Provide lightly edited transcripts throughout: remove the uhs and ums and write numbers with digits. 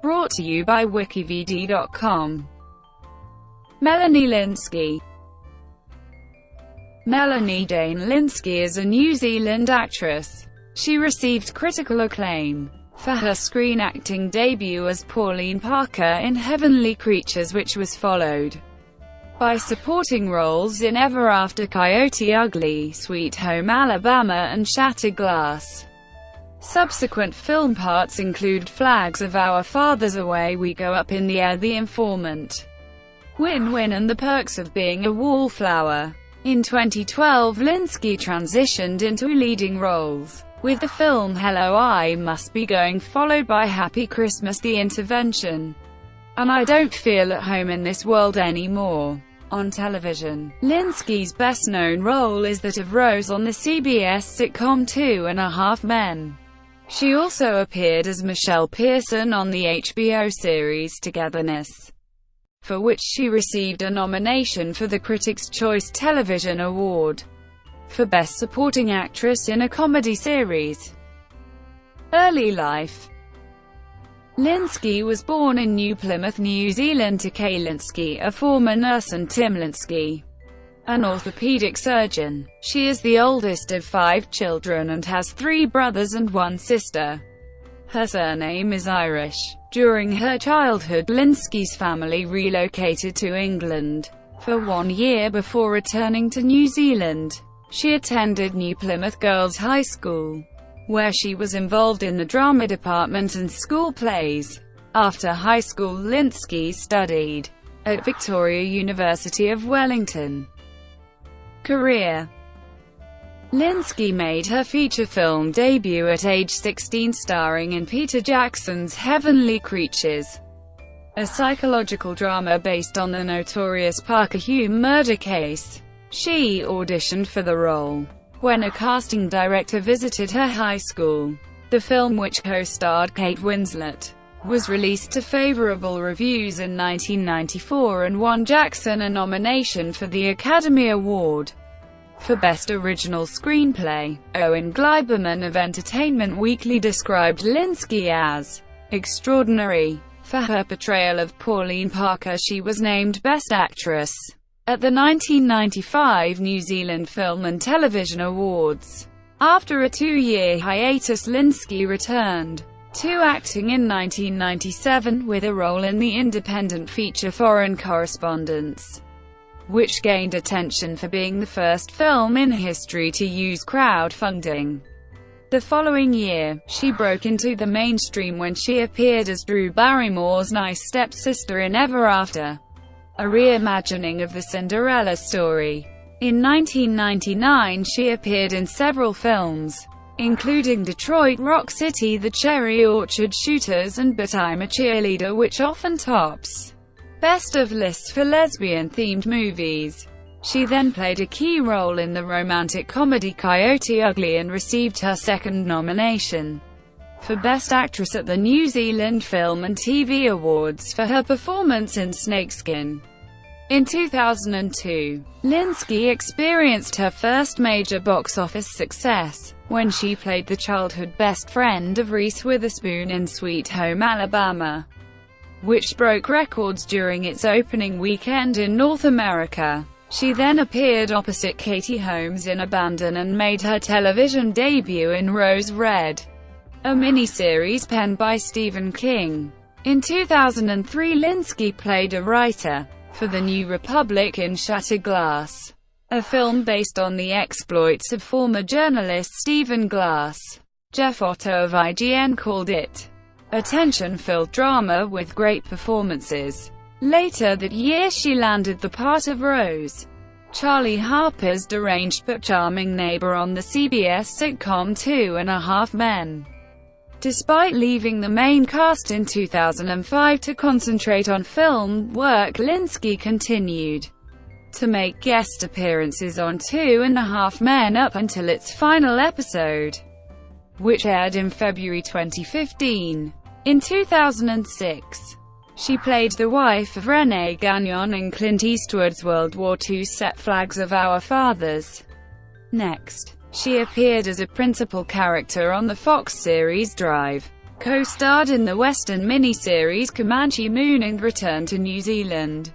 Brought to you by WikiVidi.com. Melanie Lynskey. Melanie Jayne Lynskey is a New Zealand actress. She received critical acclaim for her screen acting debut as Pauline Parker in Heavenly Creatures, which was followed by supporting roles in Ever After, Coyote Ugly, Sweet Home Alabama, and Shattered Glass. Subsequent film parts include Flags of Our Fathers, Away We Go, Up in the Air, The Informant, Win-Win, and The Perks of Being a Wallflower. In 2012, Lynskey transitioned into leading roles with the film Hello, I Must Be Going, followed by Happy Christmas, The Intervention, and I Don't Feel at Home in This World Anymore. On television, Lynskey's best-known role is that of Rose on the CBS sitcom 2.5 Men. She also appeared as Michelle Pierson on the HBO series Togetherness, for which she received a nomination for the Critics' Choice Television Award for Best Supporting Actress in a Comedy Series. Early life. Lynskey was born in New Plymouth, New Zealand to Kay Lynskey, a former nurse, and Tim Lynskey, an orthopedic surgeon. She is the oldest of 5 children and has 3 brothers and 1 sister. Her surname is Irish. During her childhood, Lynskey's family relocated to England for 1 year before returning to New Zealand. She attended New Plymouth Girls High School, where she was involved in the drama department and school plays. After high school, Lynskey studied at Victoria University of Wellington. Career. Lynskey made her feature film debut at age 16, starring in Peter Jackson's Heavenly Creatures, a psychological drama based on the notorious Parker Hume murder case. She auditioned for the role when a casting director visited her high school. The film, which co-starred Kate Winslet, was released to favorable reviews in 1994 and won Jackson a nomination for the Academy Award for Best Original Screenplay. Owen Gleiberman of Entertainment Weekly described Lynskey as extraordinary. For her portrayal of Pauline Parker, she was named Best Actress at the 1995 New Zealand Film and Television Awards. After a 2-year hiatus, Lynskey returned to acting in 1997 with a role in the independent feature Foreign Correspondents, which gained attention for being the first film in history to use crowdfunding. The following year, she broke into the mainstream when she appeared as Drew Barrymore's nice stepsister in Ever After, a reimagining of the Cinderella story. In 1999, she appeared in several films, including Detroit Rock City, The Cherry Orchard Shooters, and But I'm a Cheerleader, which often tops best of lists for lesbian-themed movies. She then played a key role in the romantic comedy Coyote Ugly and received her second nomination for Best Actress at the New Zealand Film and TV Awards for her performance in Snakeskin. In 2002, Lynskey experienced her first major box office success when she played the childhood best friend of Reese Witherspoon in Sweet Home Alabama, which broke records during its opening weekend in North America. She then appeared opposite Katie Holmes in Abandon and made her television debut in Rose Red, a miniseries penned by Stephen King. In 2003, Lynskey played a writer for the New Republic in Shattered Glass, a film based on the exploits of former journalist Stephen Glass. Jeff Otto of IGN called it a tension-filled drama with great performances. Later that year, she landed the part of Rose, Charlie Harper's deranged but charming neighbor on the CBS sitcom 2.5 Men. Despite leaving the main cast in 2005 to concentrate on film work, Lynskey continued to make guest appearances on 2.5 Men up until its final episode, which aired in February 2015. In 2006, she played the wife of Renee Gagnon in Clint Eastwood's World War II set Flags of Our Fathers. Next, she appeared as a principal character on the Fox series Drive, co-starred in the Western miniseries Comanche Moon and returned to New Zealand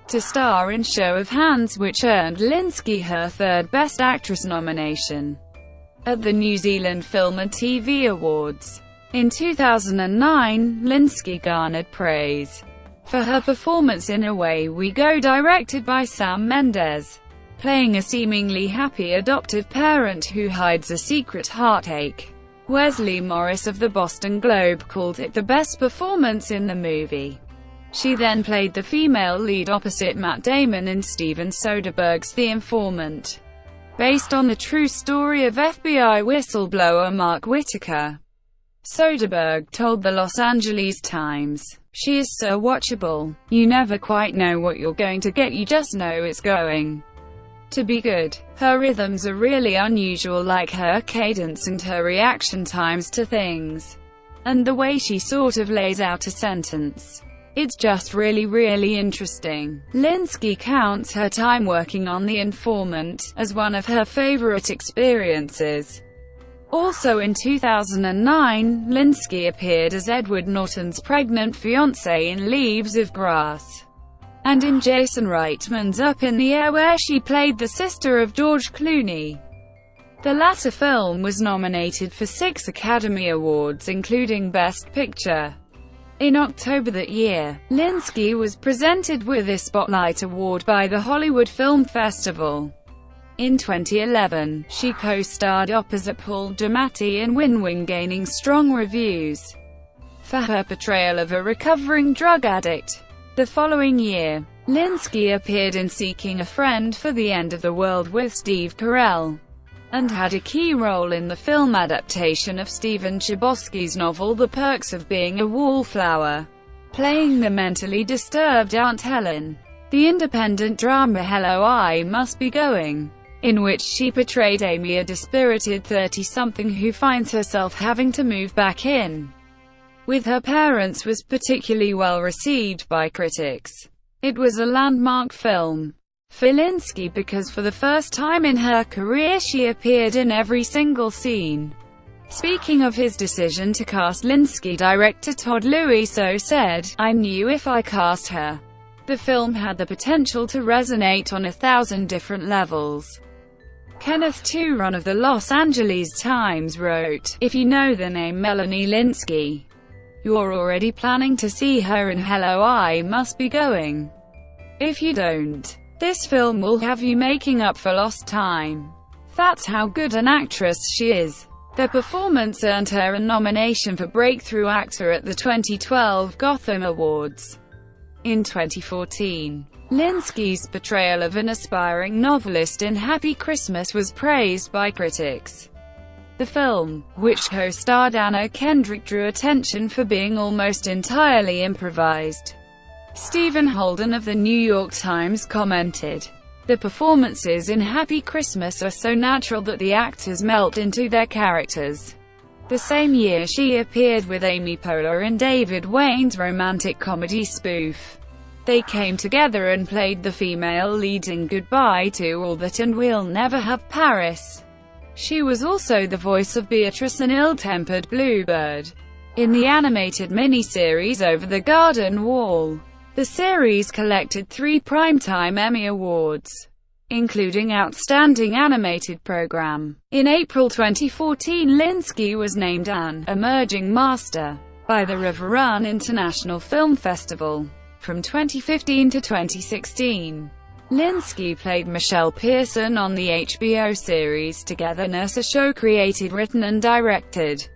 to star in Show of Hands, which earned Lynskey her third Best Actress nomination at the New Zealand Film and TV Awards. In 2009, Lynskey garnered praise for her performance in Away We Go, directed by Sam Mendes, playing a seemingly happy adoptive parent who hides a secret heartache. Wesley Morris of the Boston Globe called it the best performance in the movie. She then played the female lead opposite Matt Damon in Steven Soderbergh's The Informant, based on the true story of FBI whistleblower Mark Whitaker. Soderbergh told the Los Angeles Times, "She is so watchable. You never quite know what you're going to get, you just know it's going to be good. Her rhythms are really unusual, like her cadence and her reaction times to things, and the way she sort of lays out a sentence. It's just really interesting." Lynskey counts her time working on The Informant as one of her favorite experiences. Also in 2009, Lynskey appeared as Edward Norton's pregnant fiancée in Leaves of Grass, and in Jason Reitman's Up in the Air, where she played the sister of George Clooney. The latter film was nominated for 6 Academy Awards, including Best Picture. In October that year, Lynskey was presented with a Spotlight Award by the Hollywood Film Festival. In 2011, she co-starred opposite Paul Giamatti in Win-Win, gaining strong reviews for her portrayal of a recovering drug addict. The following year, Lynskey appeared in Seeking a Friend for the End of the World with Steve Carell, and had a key role in the film adaptation of Stephen Chbosky's novel The Perks of Being a Wallflower, playing the mentally disturbed Aunt Helen. The independent drama Hello, I Must Be Going, in which she portrayed Amy, a dispirited 30-something who finds herself having to move back in with her parents, was particularly well received by critics. It was a landmark film for Lynskey because for the first time in her career she appeared in every single scene. Speaking of his decision to cast Lynskey, director Todd Louiso said, "I knew if I cast her, the film had the potential to resonate on 1,000 different levels." Kenneth Turon of the Los Angeles Times wrote, "If you know the name Melanie Lynskey, you're already planning to see her in Hello, I Must Be Going. If you don't, this film will have you making up for lost time." That's how good an actress she is. The performance earned her a nomination for Breakthrough Actor at the 2012 Gotham Awards. In 2014, Lynskey's portrayal of an aspiring novelist in Happy Christmas was praised by critics. The film, which co-starred Anna Kendrick, drew attention for being almost entirely improvised. Stephen Holden of the New York Times commented, "The performances in Happy Christmas are so natural that the actors melt into their characters." The same year she appeared with Amy Poehler in David Wayne's romantic comedy spoof. They came together and played the female lead in Goodbye to All That and We'll Never Have Paris. She was also the voice of Beatrice, an ill-tempered bluebird, in the animated miniseries Over the Garden Wall. The series collected 3 Primetime Emmy Awards, including Outstanding Animated Program. In April 2014, Lynskey was named an Emerging Master by the River Run International Film Festival. From 2015 to 2016, Lynskey played Michelle Pierson on the HBO series Togetherness, a show created, written and directed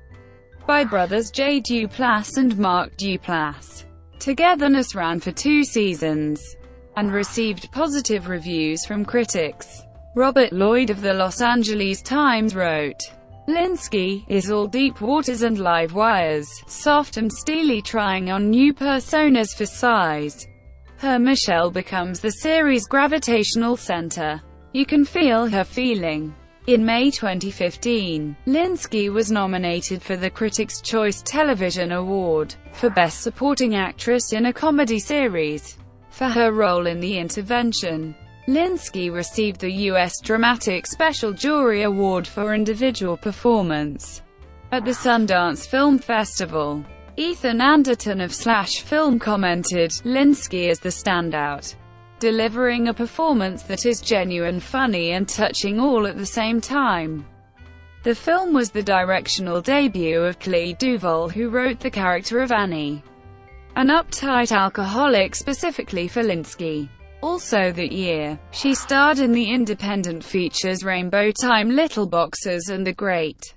by brothers Jay Duplass and Mark Duplass. Togetherness ran for 2 seasons and received positive reviews from critics. Robert Lloyd of the Los Angeles Times wrote, "Lynskey is all deep waters and live wires, soft and steely, trying on new personas for size. Her Michelle becomes the series' gravitational center. You can feel her feeling." In May 2015, Lynskey was nominated for the Critics' Choice Television Award for Best Supporting Actress in a Comedy Series for her role in The Intervention. Lynskey received the U.S. Dramatic Special Jury Award for Individual Performance At the Sundance Film Festival, Ethan Anderton of Slash Film commented, "Lynskey is the standout, delivering a performance that is genuine, funny and touching all at the same time." The film was the directorial debut of Clea Duvall, who wrote the character of Annie, an uptight alcoholic specifically for Lynskey. Also that year, she starred in the independent features Rainbow Time, Little Boxers and The Great.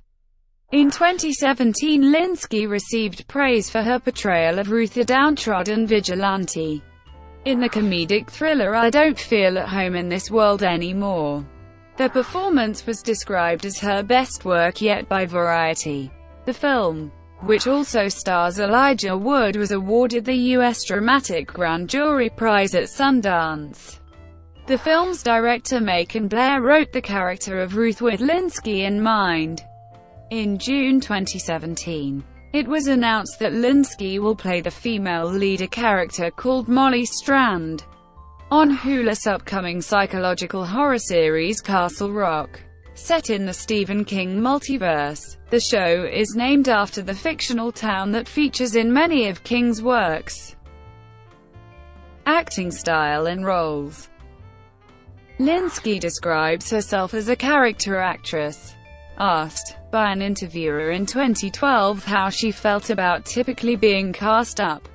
In 2017, Lynskey received praise for her portrayal of Ruth, a downtrodden vigilante, in the comedic thriller I Don't Feel at Home in This World Anymore. The performance was described as her best work yet by Variety. The film, which also stars Elijah Wood, was awarded the U.S. Dramatic Grand Jury Prize at Sundance. The film's director Macon Blair wrote the character of Ruth with Lynskey in mind. In June 2017, it was announced that Lynskey will play the female lead, a character called Molly Strand, on Hulu's upcoming psychological horror series Castle Rock. Set in the Stephen King multiverse, the show is named after the fictional town that features in many of King's works. Acting style and roles. Lynskey describes herself as a character actress. Asked by an interviewer in 2012 how she felt about typically being cast up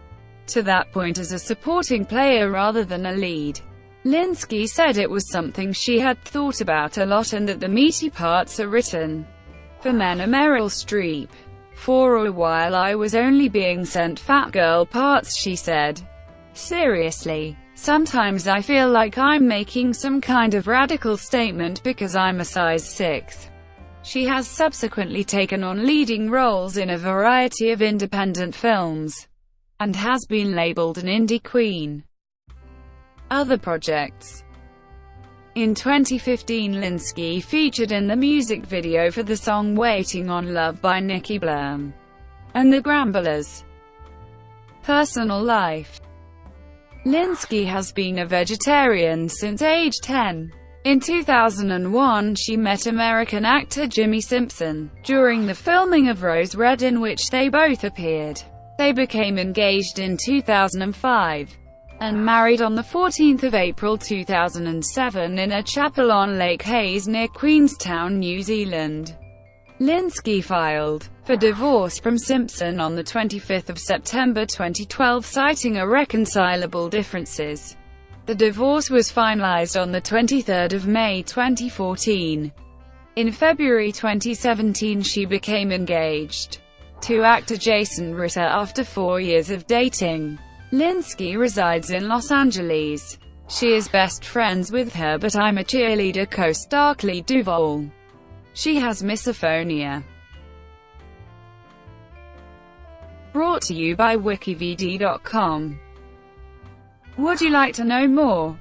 to that point as a supporting player rather than a lead, Lynskey said it was something she had thought about a lot and that the meaty parts are written for men. Meryl Streep. "For a while I was only being sent fat girl parts," she said. "Seriously, sometimes I feel like I'm making some kind of radical statement because I'm a size 6. She has subsequently taken on leading roles in a variety of independent films, and has been labeled an indie queen. Other projects. In 2015, Lynskey featured in the music video for the song Waiting on Love by Nikki Blum and the Gramblers. Personal life. Lynskey has been a vegetarian since age 10. In 2001, she met American actor Jimmy Simpson during the filming of Rose Red, in which they both appeared. They became engaged in 2005 and married on 14 April 2007 in a chapel on Lake Hayes near Queenstown, New Zealand. Lynskey filed for divorce from Simpson on 25 September 2012, citing irreconcilable differences. The divorce was finalized on 23 May 2014. In February 2017, she became engaged to actor Jason Ritter after 4 years of dating. Lynskey resides in Los Angeles. She is best friends with her But I'm a Cheerleader co-star Clea Duvall. She has misophonia. Brought to you by WikiVidi.com. Would you like to know more?